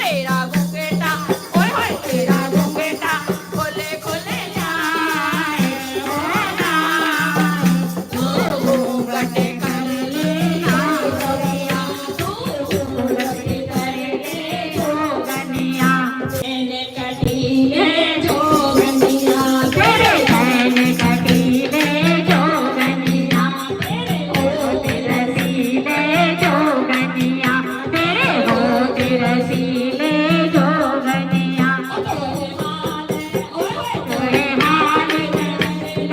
तेरा घूंघटा ओए होए तेरा घूंघटा खोले खोले जाए ओ जाए तू घूंघट कर लेना गोरिया तू घूंघट कर ले जोगनिया मैंने कटीले जोगनिया तेरे मैंने कटीले जोगनिया तेरे होठ रसीले जोगनिया तेरे होठ रसीले जोगनिया तोरे हाल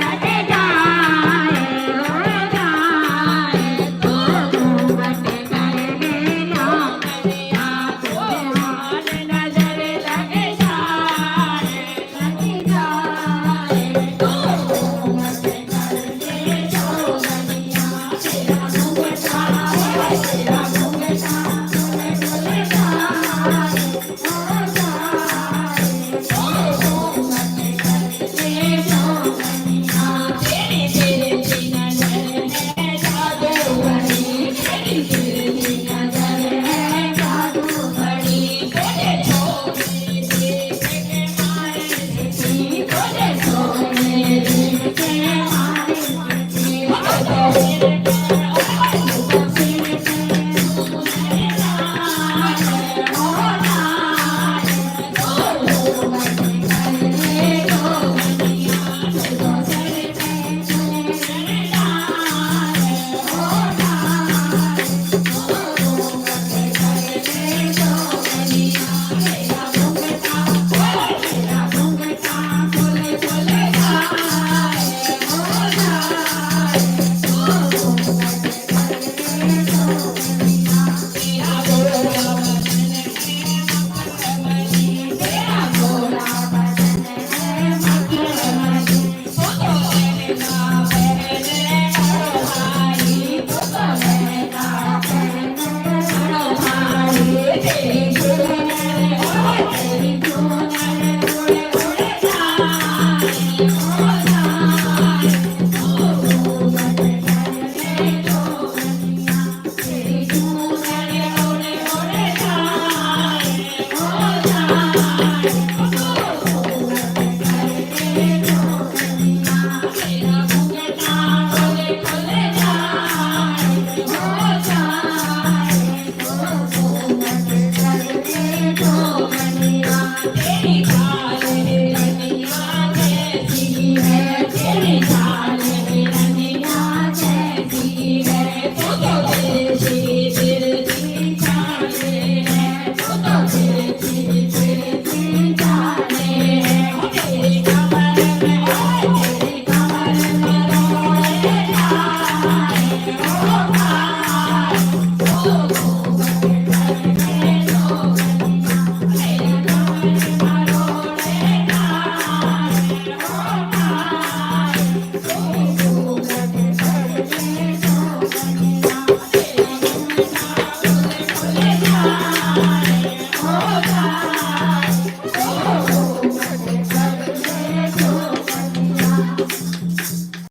लगे जाए हो जाए तो घूंघट कर लेना गोरिया तो हाल नजर लगे जाए तो घूंघट कर ले जोगनिया तेरा घूंघटा तेरा घूंघटा खोले खोले जाए